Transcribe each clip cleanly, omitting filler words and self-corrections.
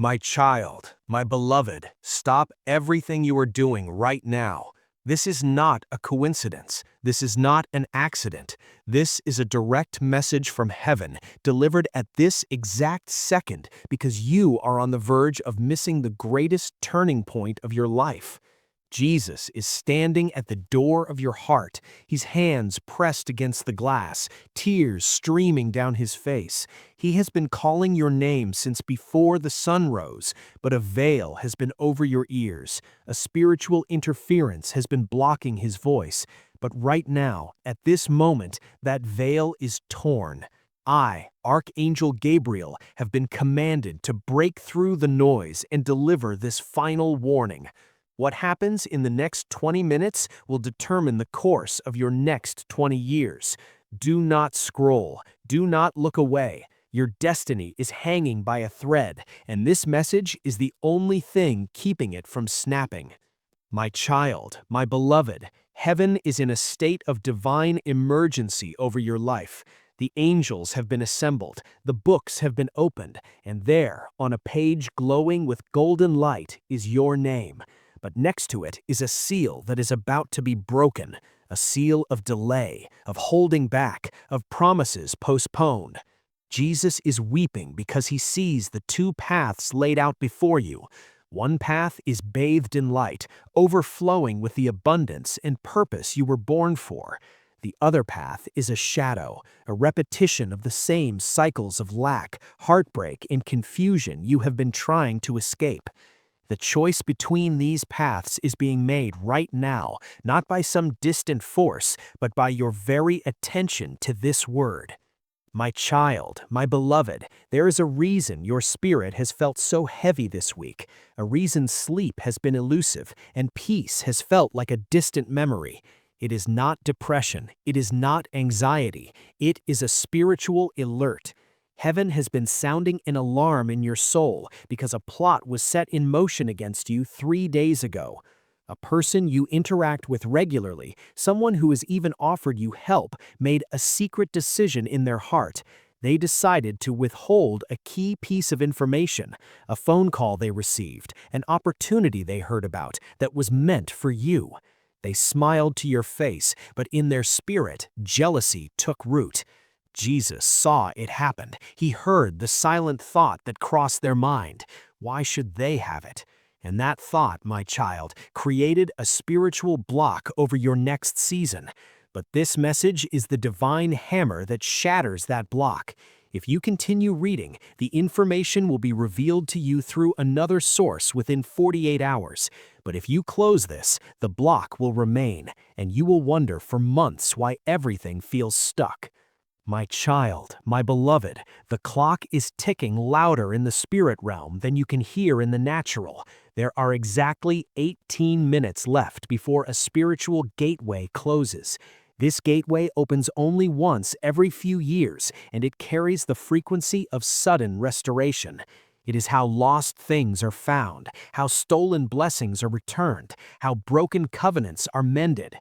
My child, my beloved, stop everything you are doing right now. This is not a coincidence. This is not an accident. This is a direct message from heaven, delivered at this exact second because you are on the verge of missing the greatest turning point of your life. Jesus is standing at the door of your heart, his hands pressed against the glass, tears streaming down his face. He has been calling your name since before the sun rose, but a veil has been over your ears. A spiritual interference has been blocking his voice. But right now, at this moment, that veil is torn. I, Archangel Gabriel, have been commanded to break through the noise and deliver this final warning. What happens in the next 20 minutes will determine the course of your next 20 years. Do not scroll. Do not look away. Your destiny is hanging by a thread, and this message is the only thing keeping it from snapping. My child, my beloved, heaven is in a state of divine emergency over your life. The angels have been assembled, the books have been opened, and there, on a page glowing with golden light, is your name. But next to it is a seal that is about to be broken, a seal of delay, of holding back, of promises postponed. Jesus is weeping because he sees the two paths laid out before you. One path is bathed in light, overflowing with the abundance and purpose you were born for. The other path is a shadow, a repetition of the same cycles of lack, heartbreak, and confusion you have been trying to escape. The choice between these paths is being made right now, not by some distant force, but by your very attention to this word. My child, my beloved, there is a reason your spirit has felt so heavy this week, a reason sleep has been elusive and peace has felt like a distant memory. It is not depression, it is not anxiety, it is a spiritual alert. Heaven has been sounding an alarm in your soul because a plot was set in motion against you 3 days ago. A person you interact with regularly, someone who has even offered you help, made a secret decision in their heart. They decided to withhold a key piece of information, a phone call they received, an opportunity they heard about that was meant for you. They smiled to your face, but in their spirit, jealousy took root. Jesus saw it happen. He heard the silent thought that crossed their mind. Why should they have it? And that thought, my child, created a spiritual block over your next season. But this message is the divine hammer that shatters that block. If you continue reading, the information will be revealed to you through another source within 48 hours. But if you close this, the block will remain, and you will wonder for months why everything feels stuck. My child, my beloved, the clock is ticking louder in the spirit realm than you can hear in the natural. There are exactly 18 minutes left before a spiritual gateway closes. This gateway opens only once every few years, and it carries the frequency of sudden restoration. It is how lost things are found, how stolen blessings are returned, how broken covenants are mended.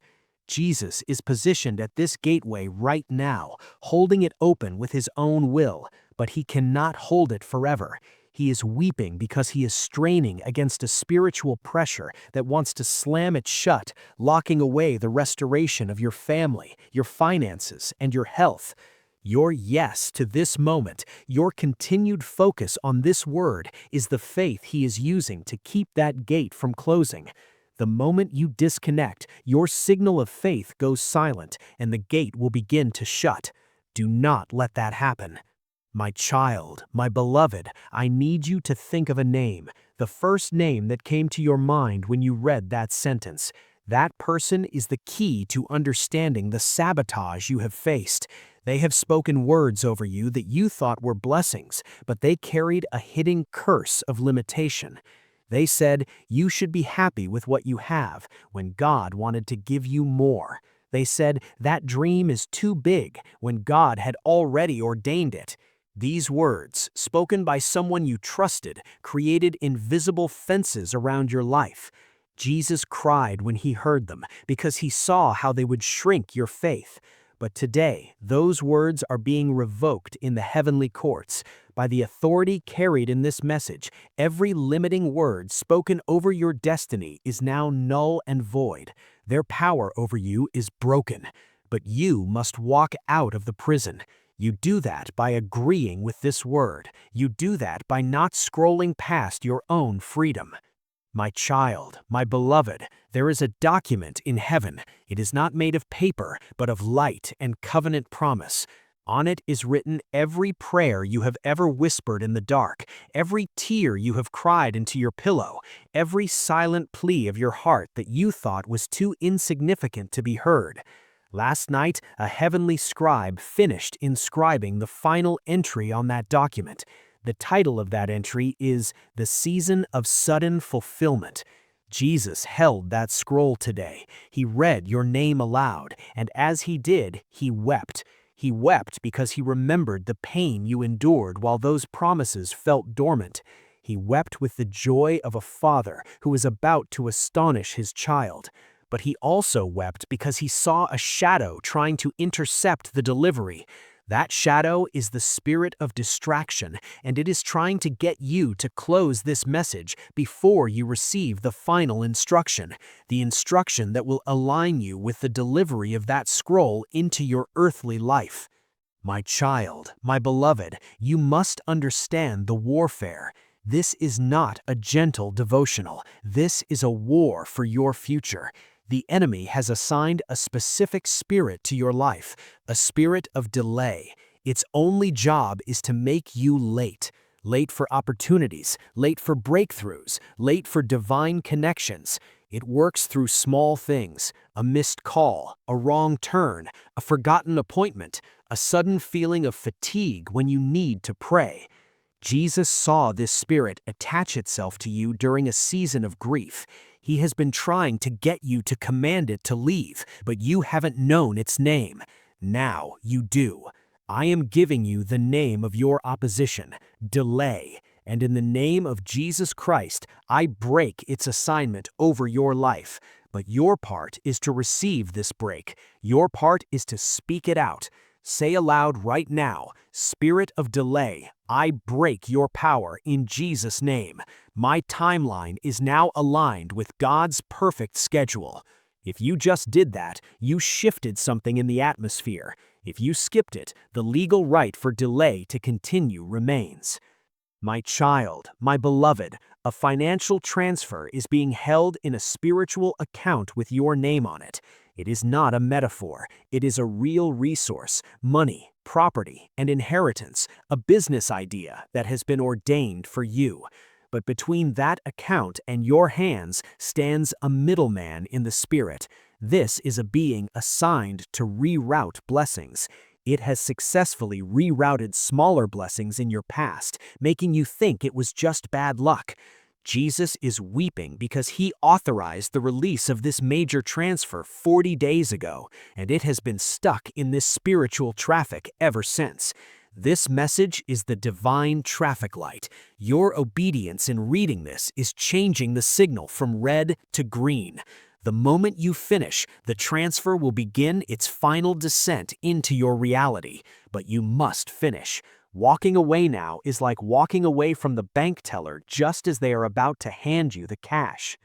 Jesus is positioned at this gateway right now, holding it open with his own will, but he cannot hold it forever. He is weeping because he is straining against a spiritual pressure that wants to slam it shut, locking away the restoration of your family, your finances, and your health. Your yes to this moment, your continued focus on this word, is the faith he is using to keep that gate from closing. The moment you disconnect, your signal of faith goes silent, and the gate will begin to shut. Do not let that happen. My child, my beloved, I need you to think of a name, the first name that came to your mind when you read that sentence. That person is the key to understanding the sabotage you have faced. They have spoken words over you that you thought were blessings, but they carried a hidden curse of limitation. They said you should be happy with what you have when God wanted to give you more. They said that dream is too big when God had already ordained it. These words, spoken by someone you trusted, created invisible fences around your life. Jesus cried when he heard them because he saw how they would shrink your faith. But today, those words are being revoked in the heavenly courts. By the authority carried in this message, every limiting word spoken over your destiny is now null and void. Their power over you is broken. But you must walk out of the prison. You do that by agreeing with this word. You do that by not scrolling past your own freedom. My child, my beloved, there is a document in heaven. It is not made of paper, but of light and covenant promise. On it is written every prayer you have ever whispered in the dark, every tear you have cried into your pillow, every silent plea of your heart that you thought was too insignificant to be heard. Last night, a heavenly scribe finished inscribing the final entry on that document. The title of that entry is The Season of Sudden Fulfillment. Jesus held that scroll today. He read your name aloud, and as he did, he wept. He wept because he remembered the pain you endured while those promises felt dormant. He wept with the joy of a father who is about to astonish his child. But he also wept because he saw a shadow trying to intercept the delivery. That shadow is the spirit of distraction, and it is trying to get you to close this message before you receive the final instruction, the instruction that will align you with the delivery of that scroll into your earthly life. My child, my beloved, you must understand the warfare. This is not a gentle devotional. This is a war for your future. The enemy has assigned a specific spirit to your life, a spirit of delay. Its only job is to make you late. Late for opportunities, late for breakthroughs, late for divine connections. It works through small things: a missed call, a wrong turn, a forgotten appointment, a sudden feeling of fatigue when you need to pray. Jesus saw this spirit attach itself to you during a season of grief. He has been trying to get you to command it to leave, but you haven't known its name. Now you do. I am giving you the name of your opposition, delay, and in the name of Jesus Christ, I break its assignment over your life. But your part is to receive this break. Your part is to speak it out. Say aloud right now, Spirit of delay, I break your power in Jesus' name. My timeline is now aligned with God's perfect schedule. If you just did that, you shifted something in the atmosphere. If you skipped it, the legal right for delay to continue remains. My child, my beloved, a financial transfer is being held in a spiritual account with your name on it. It is not a metaphor. It is a real resource, money, property, and inheritance, a business idea that has been ordained for you. But between that account and your hands stands a middleman in the spirit. This is a being assigned to reroute blessings. It has successfully rerouted smaller blessings in your past, making you think it was just bad luck. Jesus is weeping because he authorized the release of this major transfer 40 days ago, and it has been stuck in this spiritual traffic ever since. This message is the divine traffic light. Your obedience in reading this is changing the signal from red to green. The moment you finish, the transfer will begin its final descent into your reality, but you must finish. Walking away now is like walking away from the bank teller just as they are about to hand you the cash.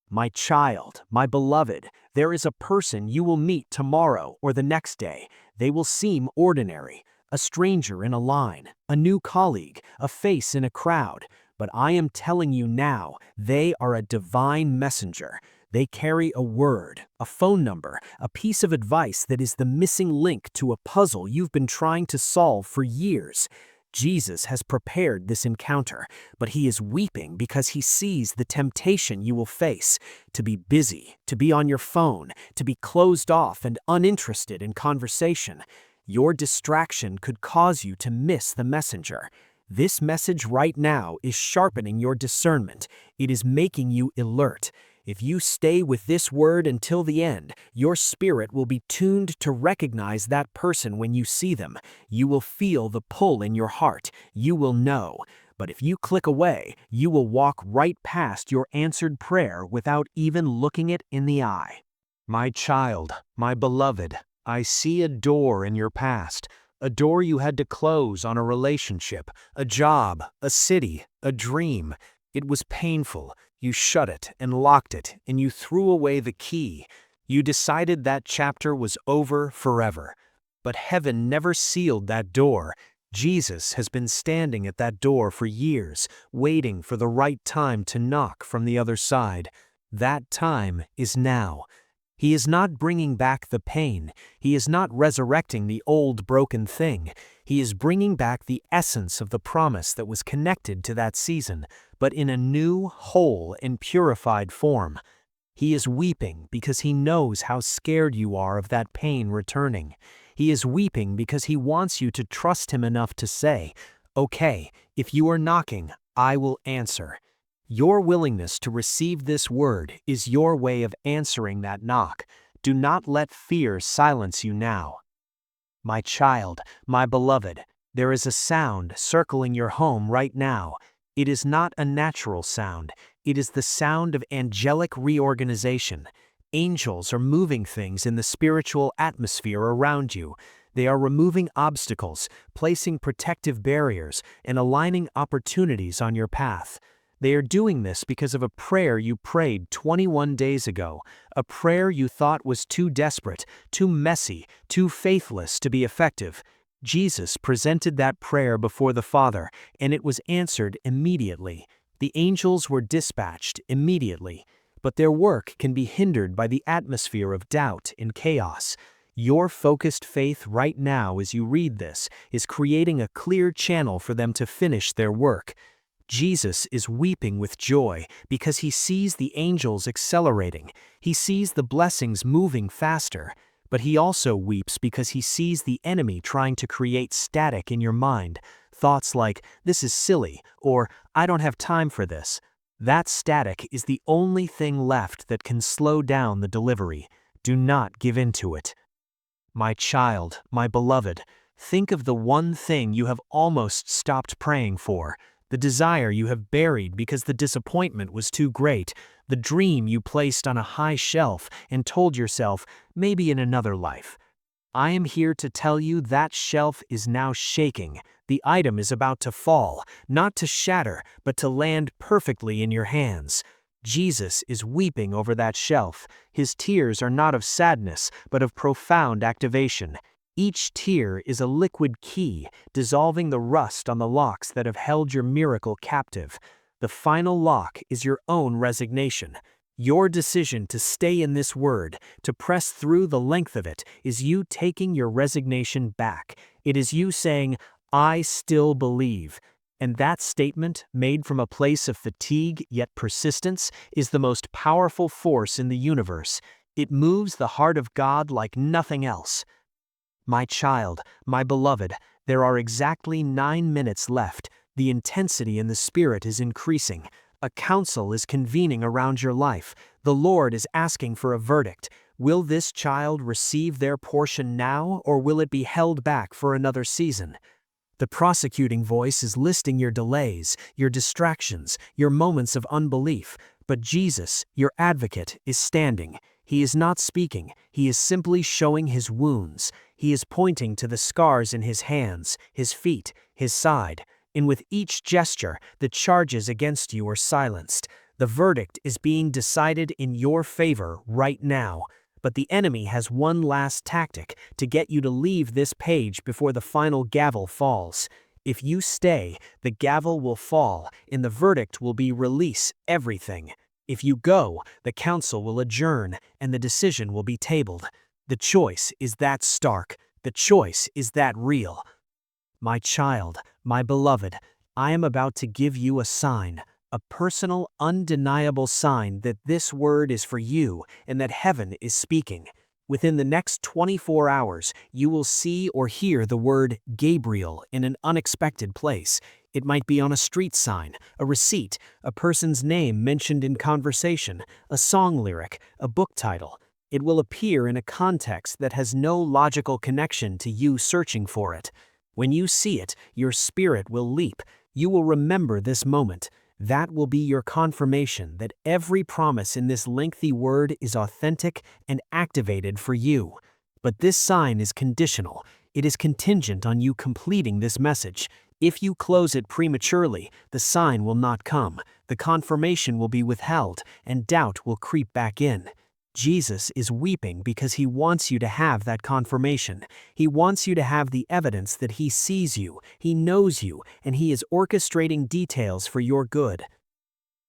My child, my beloved, there is a person you will meet tomorrow or the next day. They will seem ordinary, a stranger in a line, a new colleague, a face in a crowd. But I am telling you now, they are a divine messenger. They carry a word, a phone number, a piece of advice that is the missing link to a puzzle you've been trying to solve for years. Jesus has prepared this encounter, but he is weeping because he sees the temptation you will face to be busy, to be on your phone, to be closed off and uninterested in conversation. Your distraction could cause you to miss the messenger. This message right now is sharpening your discernment. It is making you alert. If you stay with this word until the end, your spirit will be tuned to recognize that person when you see them. You will feel the pull in your heart. You will know. But if you click away, you will walk right past your answered prayer without even looking it in the eye. My child, my beloved, I see a door in your past, a door you had to close on a relationship, a job, a city, a dream. It was painful. You shut it and locked it, and you threw away the key. You decided that chapter was over forever. But heaven never sealed that door. Jesus has been standing at that door for years, waiting for the right time to knock from the other side. That time is now. He is not bringing back the pain. He is not resurrecting the old broken thing. He is bringing back the essence of the promise that was connected to that season, but in a new, whole, and purified form. He is weeping because he knows how scared you are of that pain returning. He is weeping because he wants you to trust him enough to say, "Okay, if you are knocking, I will answer." Your willingness to receive this word is your way of answering that knock. Do not let fear silence you now. My child, my beloved, there is a sound circling your home right now. It is not a natural sound. It is the sound of angelic reorganization. Angels are moving things in the spiritual atmosphere around you. They are removing obstacles, placing protective barriers, and aligning opportunities on your path. They are doing this because of a prayer you prayed 21 days ago, a prayer you thought was too desperate, too messy, too faithless to be effective. Jesus presented that prayer before the Father, and it was answered immediately. The angels were dispatched immediately, but their work can be hindered by the atmosphere of doubt and chaos. Your focused faith right now as you read this is creating a clear channel for them to finish their work. Jesus is weeping with joy because he sees the angels accelerating. He sees the blessings moving faster. But he also weeps because he sees the enemy trying to create static in your mind. Thoughts like, "This is silly," or "I don't have time for this." That static is the only thing left that can slow down the delivery. Do not give in to it. My child, my beloved, think of the one thing you have almost stopped praying for. The desire you have buried because the disappointment was too great, the dream you placed on a high shelf and told yourself, maybe in another life. I am here to tell you that shelf is now shaking. The item is about to fall, not to shatter, but to land perfectly in your hands. Jesus is weeping over that shelf. His tears are not of sadness, but of profound activation. Each tear is a liquid key, dissolving the rust on the locks that have held your miracle captive. The final lock is your own resignation. Your decision to stay in this word, to press through the length of it, is you taking your resignation back. It is you saying, "I still believe." And that statement, made from a place of fatigue yet persistence, is the most powerful force in the universe. It moves the heart of God like nothing else. My child, my beloved, there are exactly 9 minutes left. The intensity in the Spirit is increasing. A council is convening around your life. The Lord is asking for a verdict. Will this child receive their portion now, or will it be held back for another season? The prosecuting voice is listing your delays, your distractions, your moments of unbelief. But Jesus, your advocate, is standing. He is not speaking. He is simply showing his wounds. He is pointing to the scars in his hands, his feet, his side. And with each gesture, the charges against you are silenced. The verdict is being decided in your favor right now. But the enemy has one last tactic to get you to leave this page before the final gavel falls. If you stay, the gavel will fall, and the verdict will be release everything. If you go, the council will adjourn, and the decision will be tabled. The choice is that stark. The choice is that real. My child, my beloved, I am about to give you a sign, a personal, undeniable sign that this word is for you and that heaven is speaking. Within the next 24 hours, you will see or hear the word Gabriel in an unexpected place. It might be on a street sign, a receipt, a person's name mentioned in conversation, a song lyric, a book title. It will appear in a context that has no logical connection to you searching for it. When you see it, your spirit will leap. You will remember this moment. That will be your confirmation that every promise in this lengthy word is authentic and activated for you. But this sign is conditional. It is contingent on you completing this message. If you close it prematurely, the sign will not come, the confirmation will be withheld, and doubt will creep back in. Jesus is weeping because he wants you to have that confirmation. He wants you to have the evidence that he sees you, he knows you, and he is orchestrating details for your good.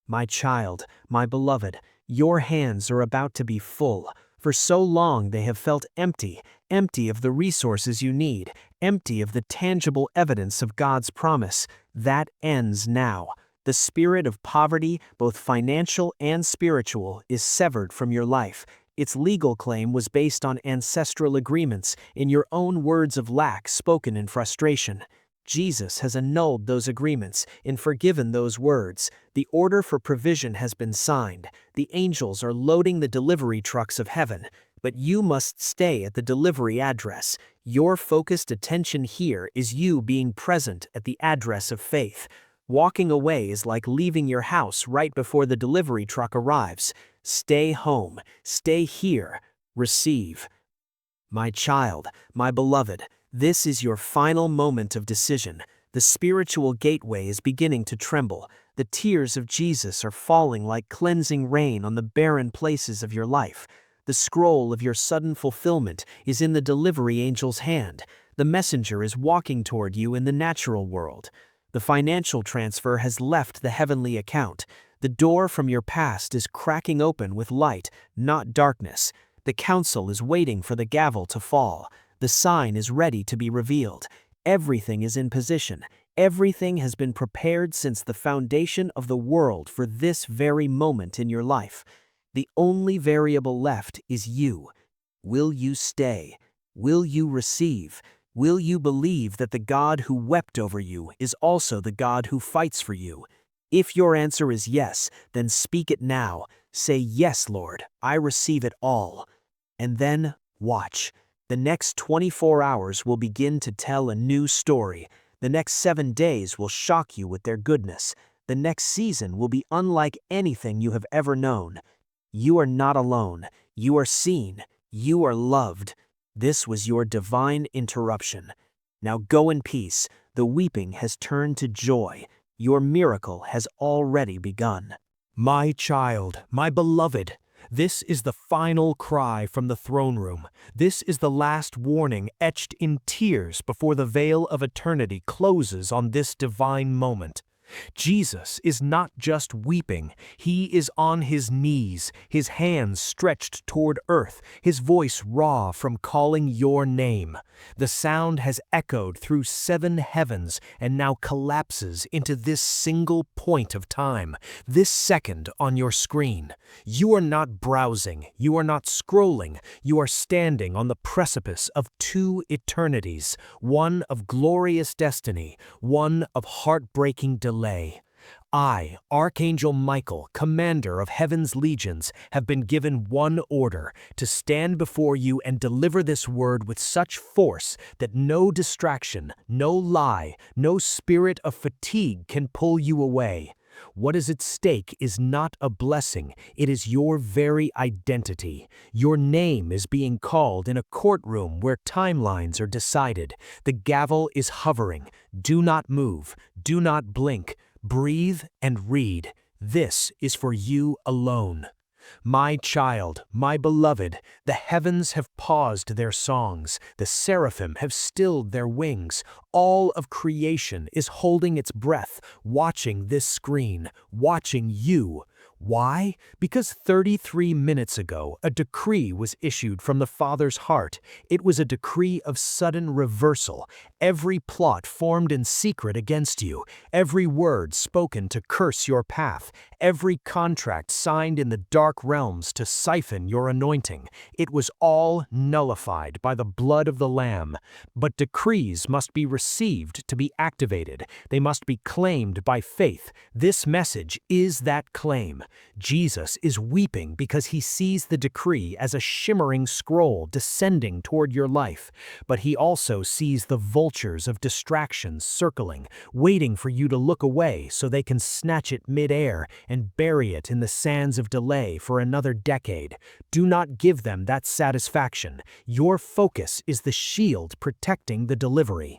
My child, my beloved, your hands are about to be full. For so long they have felt empty, empty of the resources you need, empty of the tangible evidence of God's promise. That ends now. The spirit of poverty, both financial and spiritual, is severed from your life. Its legal claim was based on ancestral agreements, in your own words of lack spoken in frustration. Jesus has annulled those agreements and forgiven those words. The order for provision has been signed. The angels are loading the delivery trucks of heaven. But you must stay at the delivery address. Your focused attention here is you being present at the address of faith. Walking away is like leaving your house right before the delivery truck arrives. Stay home. Stay here. Receive. My child, my beloved, this is your final moment of decision. The spiritual gateway is beginning to tremble. The tears of Jesus are falling like cleansing rain on the barren places of your life. The scroll of your sudden fulfillment is in the delivery angel's hand. The messenger is walking toward you in the natural world. The financial transfer has left the heavenly account. The door from your past is cracking open with light, not darkness. The council is waiting for the gavel to fall. The sign is ready to be revealed. Everything is in position. Everything has been prepared since the foundation of the world for this very moment in your life. The only variable left is you. Will you stay? Will you receive? Will you believe that the God who wept over you is also the God who fights for you? If your answer is yes, then speak it now. Say, "Yes, Lord, I receive it all." And then watch. The next 24 hours will begin to tell a new story. The next 7 days will shock you with their goodness. The next season will be unlike anything you have ever known. You are not alone. You are seen. You are loved. This was your divine interruption. Now go in peace. The weeping has turned to joy. Your miracle has already begun. My child, my beloved, this is the final cry from the throne room. This is the last warning etched in tears before the veil of eternity closes on this divine moment. Jesus is not just weeping, he is on his knees, his hands stretched toward earth, his voice raw from calling your name. The sound has echoed through 7 heavens and now collapses into this single point of time, this second on your screen. You are not browsing, you are not scrolling, you are standing on the precipice of 2 eternities, one of glorious destiny, one of heartbreaking delay. I, Archangel Michael, commander of heaven's legions, have been given one order: to stand before you and deliver this word with such force that no distraction, no lie, no spirit of fatigue can pull you away. What is at stake is not a blessing, it is your very identity. Your name is being called in a courtroom where timelines are decided. The gavel is hovering. Do not move. Do not blink. Breathe and read. This is for you alone. My child, my beloved, the heavens have paused their songs, the seraphim have stilled their wings, all of creation is holding its breath, watching this screen, watching you. Why? Because 33 minutes ago, a decree was issued from the Father's heart. It was a decree of sudden reversal. Every plot formed in secret against you, every word spoken to curse your path, every contract signed in the dark realms to siphon your anointing, it was all nullified by the blood of the Lamb. But decrees must be received to be activated. They must be claimed by faith. This message is that claim. Jesus is weeping because he sees the decree as a shimmering scroll descending toward your life, but he also sees the vulture vultures of distractions circling, waiting for you to look away so they can snatch it mid-air and bury it in the sands of delay for another decade. Do not give them that satisfaction. Your focus is the shield protecting the delivery.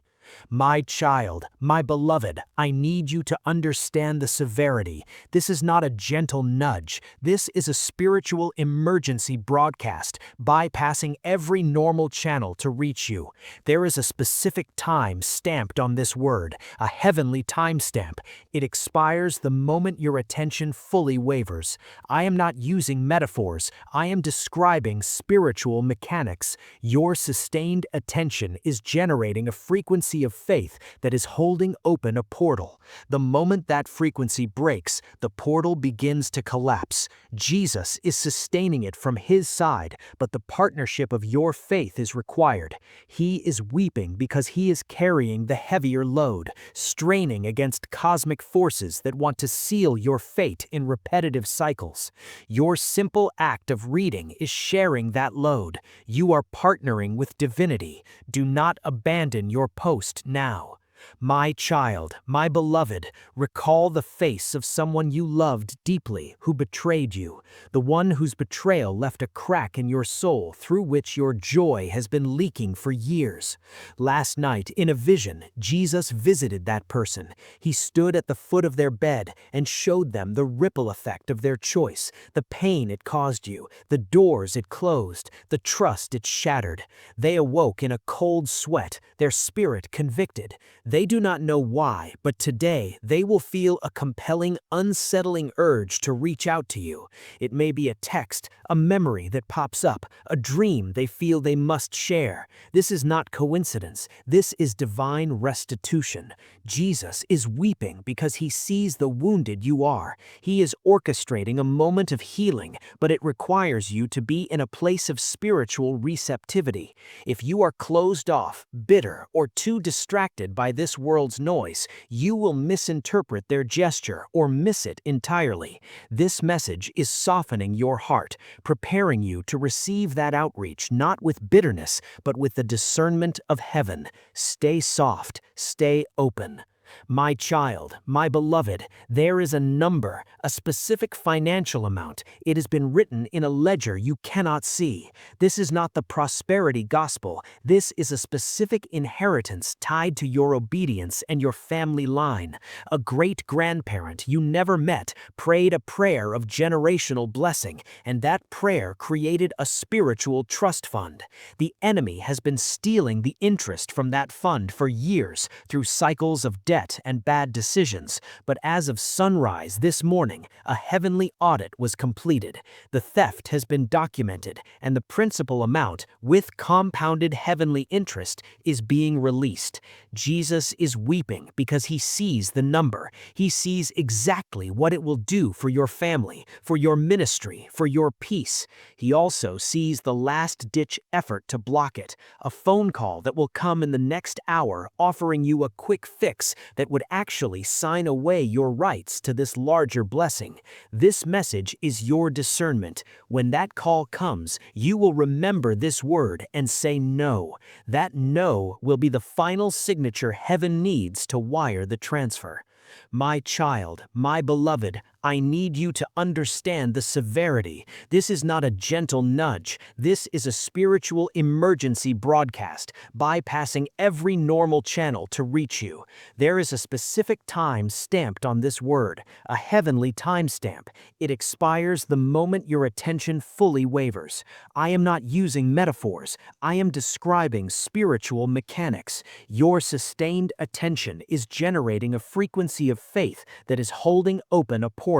My child, my beloved, I need you to understand the severity. This is not a gentle nudge. This is a spiritual emergency broadcast, bypassing every normal channel to reach you. There is a specific time stamped on this word, a heavenly timestamp. It expires the moment your attention fully wavers. I am not using metaphors. I am describing spiritual mechanics. Your sustained attention is generating a frequency of faith that is holding open a portal. The moment that frequency breaks, the portal begins to collapse. Jesus is sustaining it from his side, but the partnership of your faith is required. He is weeping because he is carrying the heavier load, straining against cosmic forces that want to seal your fate in repetitive cycles. Your simple act of reading is sharing that load. You are partnering with divinity. Do not abandon your post now. My child, my beloved, recall the face of someone you loved deeply who betrayed you, the one whose betrayal left a crack in your soul through which your joy has been leaking for years. Last night, in a vision, Jesus visited that person. He stood at the foot of their bed and showed them the ripple effect of their choice, the pain it caused you, the doors it closed, the trust it shattered. They awoke in a cold sweat, their spirit convicted. They do not know why, but today they will feel a compelling, unsettling urge to reach out to you. It may be a text, a memory that pops up, a dream they feel they must share. This is not coincidence. This is divine restitution. Jesus is weeping because he sees the wounded you are. He is orchestrating a moment of healing, but it requires you to be in a place of spiritual receptivity. If you are closed off, bitter, or too distracted by this world's noise, you will misinterpret their gesture or miss it entirely. This message is softening your heart, preparing you to receive that outreach not with bitterness, but with the discernment of heaven. Stay soft, stay open. My child, my beloved, there is a number, a specific financial amount. It has been written in a ledger you cannot see. This is not the prosperity gospel. This is a specific inheritance tied to your obedience and your family line. A great-grandparent you never met prayed a prayer of generational blessing, and that prayer created a spiritual trust fund. The enemy has been stealing the interest from that fund for years through cycles of debt and bad decisions, but as of sunrise this morning, a heavenly audit was completed. The theft has been documented, and the principal amount, with compounded heavenly interest, is being released. Jesus is weeping because he sees the number. He sees exactly what it will do for your family, for your ministry, for your peace. He also sees the last-ditch effort to block it, a phone call that will come in the next hour offering you a quick fix that would actually sign away your rights to this larger blessing. This message is your discernment. When that call comes, you will remember this word and say no. That no will be the final signature heaven needs to wire the transfer. My child, my beloved, I need you to understand the severity. This is not a gentle nudge. This is a spiritual emergency broadcast, bypassing every normal channel to reach you. There is a specific time stamped on this word, a heavenly timestamp. It expires the moment your attention fully wavers. I am not using metaphors. I am describing spiritual mechanics. Your sustained attention is generating a frequency of faith that is holding open a portal.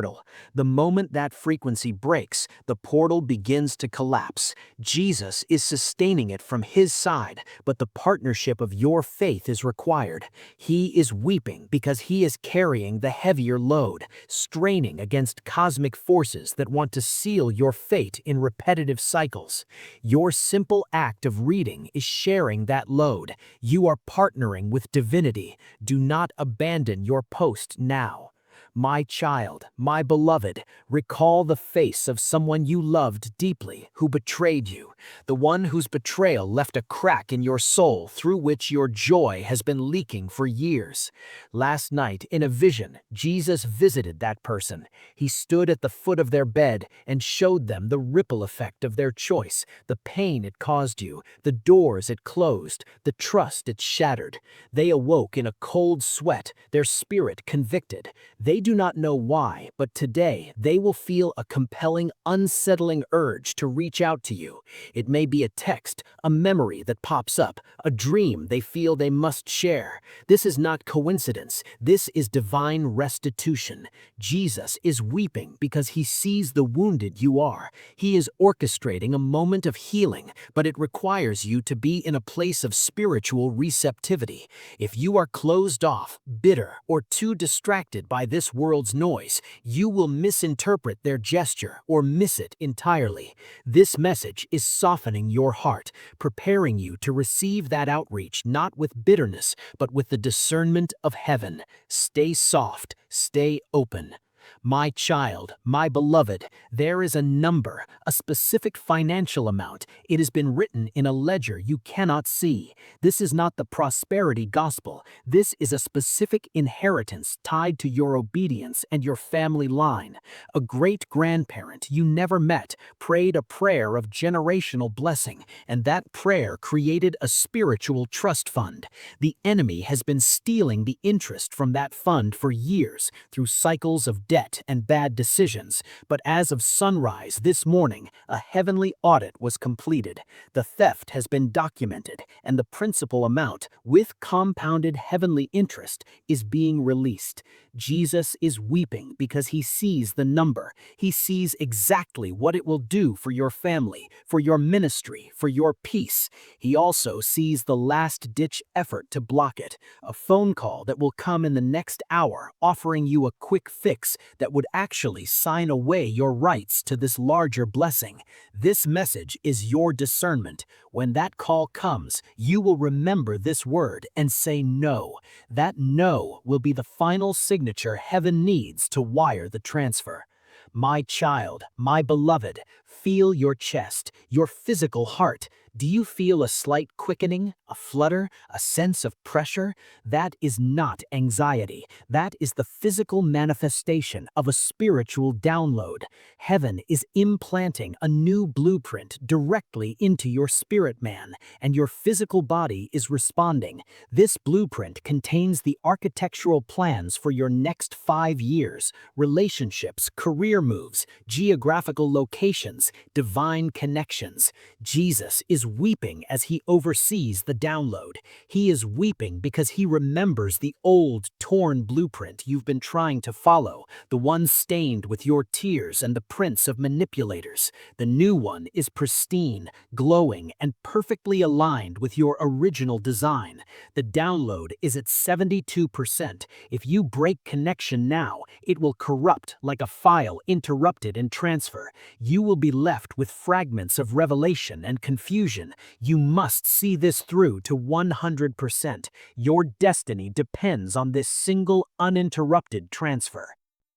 The moment that frequency breaks, the portal begins to collapse. Jesus is sustaining it from his side, but the partnership of your faith is required. He is weeping because he is carrying the heavier load, straining against cosmic forces that want to seal your fate in repetitive cycles. Your simple act of reading is sharing that load. You are partnering with divinity. Do not abandon your post now. My child, my beloved, recall the face of someone you loved deeply who betrayed you, the one whose betrayal left a crack in your soul through which your joy has been leaking for years. Last night, in a vision, Jesus visited that person. He stood at the foot of their bed and showed them the ripple effect of their choice, the pain it caused you, the doors it closed, the trust it shattered. They awoke in a cold sweat, their spirit convicted. They do not know why, but today they will feel a compelling, unsettling urge to reach out to you. It may be a text, a memory that pops up, a dream they feel they must share. This is not coincidence. This is divine restitution. Jesus is weeping because he sees the wounded you are. He is orchestrating a moment of healing, but it requires you to be in a place of spiritual receptivity. If you are closed off, bitter, or too distracted by this world's noise, you will misinterpret their gesture or miss it entirely. This message is softening your heart, preparing you to receive that outreach not with bitterness, but with the discernment of heaven. Stay soft, stay open. My child, my beloved, there is a number, a specific financial amount. It has been written in a ledger you cannot see. This is not the prosperity gospel. This is a specific inheritance tied to your obedience and your family line. A great-grandparent you never met prayed a prayer of generational blessing, and that prayer created a spiritual trust fund. The enemy has been stealing the interest from that fund for years through cycles of debt and bad decisions, but as of sunrise this morning, a heavenly audit was completed. The theft has been documented, and the principal amount, with compounded heavenly interest, is being released. Jesus is weeping because he sees the number. He sees exactly what it will do for your family, for your ministry, for your peace. He also sees the last-ditch effort to block it, a phone call that will come in the next hour offering you a quick fix that would actually sign away your rights to this larger blessing. This message is your discernment. When that call comes, you will remember this word and say no. That no will be the final signature heaven needs to wire the transfer. My child, my beloved, feel your chest, your physical heart. Do you feel a slight quickening, a flutter, a sense of pressure? That is not anxiety. That is the physical manifestation of a spiritual download. Heaven is implanting a new blueprint directly into your spirit man, and your physical body is responding. This blueprint contains the architectural plans for your next 5 years, relationships, career moves, geographical locations, divine connections. Jesus is weeping as he oversees the download. He is weeping because he remembers the old, torn blueprint you've been trying to follow, the one stained with your tears and the prints of manipulators. The new one is pristine, glowing, and perfectly aligned with your original design. The download is at 72%. If you break connection now, it will corrupt like a file interrupted in transfer. You will be left with fragments of revelation and confusion. You must see this through to 100%. Your destiny depends on this single uninterrupted transfer.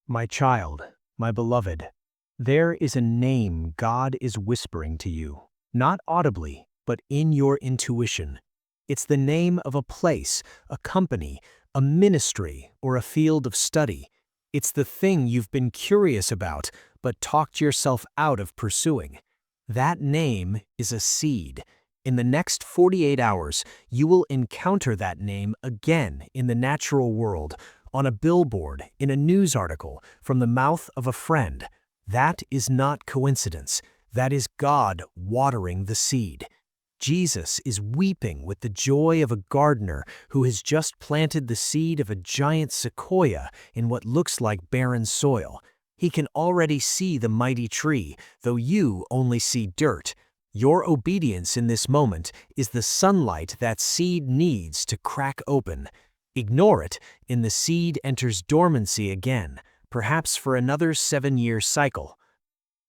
My child, my beloved, there is a name God is whispering to you, not audibly, but in your intuition. It's the name of a place, a company, a ministry, or a field of study. It's the thing you've been curious about, but talked yourself out of pursuing. That name is a seed. In the next 48 hours, you will encounter that name again in the natural world, on a billboard, in a news article, from the mouth of a friend. That is not coincidence. That is God watering the seed. Jesus is weeping with the joy of a gardener who has just planted the seed of a giant sequoia in what looks like barren soil. He can already see the mighty tree, though you only see dirt. Your obedience in this moment is the sunlight that seed needs to crack open. Ignore it, and the seed enters dormancy again, perhaps for another 7-year cycle.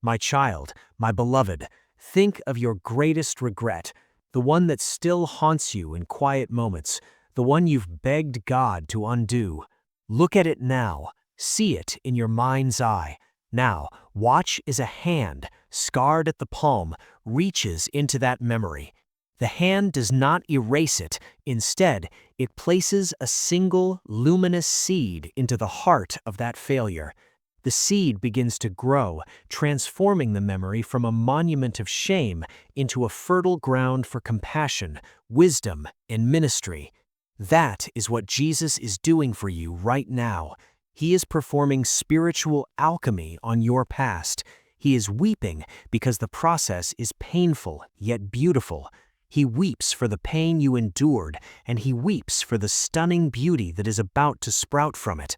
My child, my beloved, think of your greatest regret, the one that still haunts you in quiet moments, the one you've begged God to undo. Look at it now. See it in your mind's eye. Now, watch as a hand, scarred at the palm, reaches into that memory. The hand does not erase it. Instead, it places a single, luminous seed into the heart of that failure. The seed begins to grow, transforming the memory from a monument of shame into a fertile ground for compassion, wisdom, and ministry. That is what Jesus is doing for you right now. He is performing spiritual alchemy on your past. He is weeping because the process is painful yet beautiful. He weeps for the pain you endured, and he weeps for the stunning beauty that is about to sprout from it.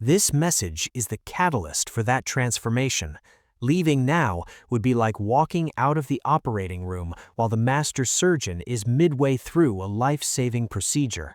This message is the catalyst for that transformation. Leaving now would be like walking out of the operating room while the master surgeon is midway through a life-saving procedure.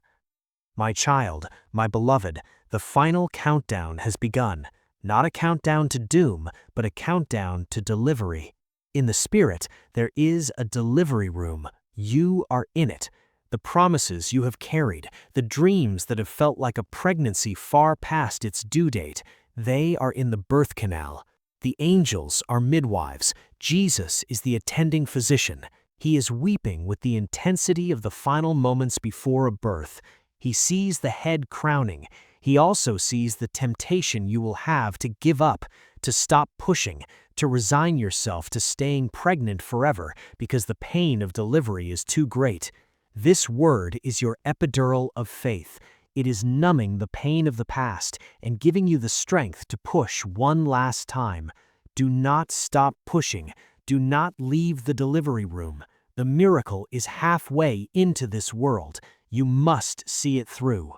My child, my beloved, the final countdown has begun. Not a countdown to doom, but a countdown to delivery. In the spirit, there is a delivery room. You are in it. The promises you have carried, the dreams that have felt like a pregnancy far past its due date, they are in the birth canal. The angels are midwives. Jesus is the attending physician. He is weeping with the intensity of the final moments before a birth. He sees the head crowning. He also sees the temptation you will have to give up, to stop pushing, to resign yourself to staying pregnant forever because the pain of delivery is too great. This word is your epidural of faith. It is numbing the pain of the past and giving you the strength to push one last time. Do not stop pushing. Do not leave the delivery room. The miracle is halfway into this world. You must see it through.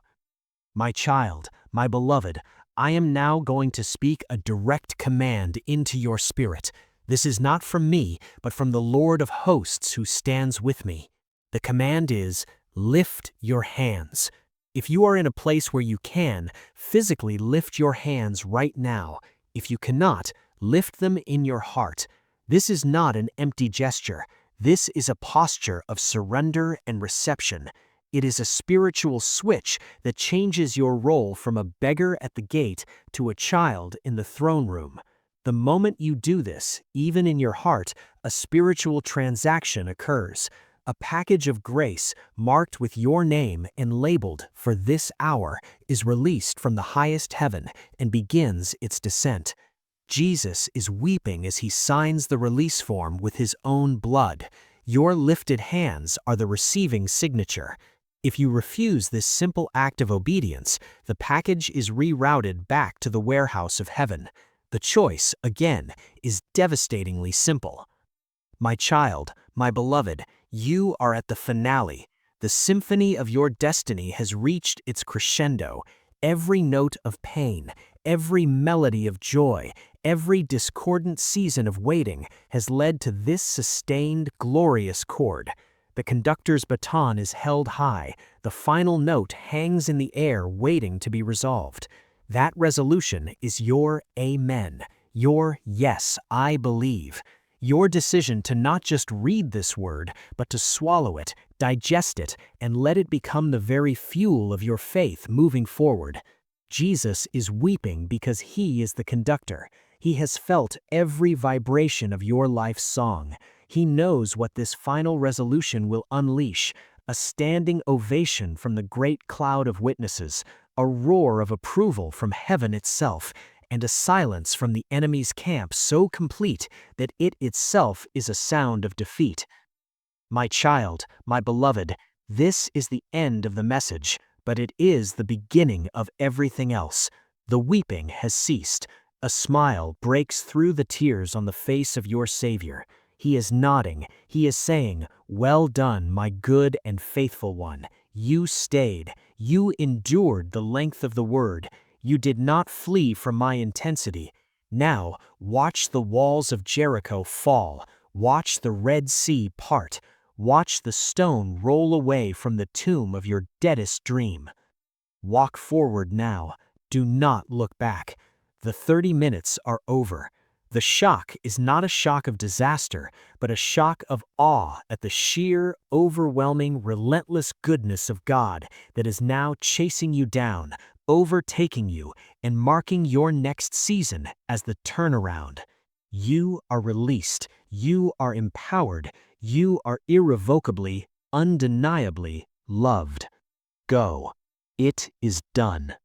My child, my beloved, I am now going to speak a direct command into your spirit. This is not from me, but from the Lord of hosts who stands with me. The command is, lift your hands. If you are in a place where you can, physically lift your hands right now. If you cannot, lift them in your heart. This is not an empty gesture. This is a posture of surrender and reception. It is a spiritual switch that changes your role from a beggar at the gate to a child in the throne room. The moment you do this, even in your heart, a spiritual transaction occurs. A package of grace, marked with your name and labeled for this hour, is released from the highest heaven and begins its descent. Jesus is weeping as he signs the release form with his own blood. Your lifted hands are the receiving signature. If you refuse this simple act of obedience, the package is rerouted back to the warehouse of heaven. The choice, again, is devastatingly simple. My child, my beloved, you are at the finale. The symphony of your destiny has reached its crescendo. Every note of pain, every melody of joy, every discordant season of waiting has led to this sustained, glorious chord. The conductor's baton is held high. The final note hangs in the air waiting to be resolved. That resolution is your amen, your yes, I believe. Your decision to not just read this word, but to swallow it, digest it, and let it become the very fuel of your faith moving forward. Jesus is weeping because he is the conductor. He has felt every vibration of your life's song. He knows what this final resolution will unleash: a standing ovation from the great cloud of witnesses, a roar of approval from heaven itself, and a silence from the enemy's camp so complete that it itself is a sound of defeat. My child, my beloved, this is the end of the message, but it is the beginning of everything else. The weeping has ceased. A smile breaks through the tears on the face of your Savior. He is nodding. He is saying, "Well done, my good and faithful one. You stayed. You endured the length of the word. You did not flee from my intensity. Now, watch the walls of Jericho fall. Watch the Red Sea part. Watch the stone roll away from the tomb of your deadest dream. Walk forward now. Do not look back. The 30 minutes are over. The shock is not a shock of disaster, but a shock of awe at the sheer, overwhelming, relentless goodness of God that is now chasing you down, overtaking you and marking your next season as the turnaround. You are released. You are empowered. You are irrevocably, undeniably loved. Go. It is done.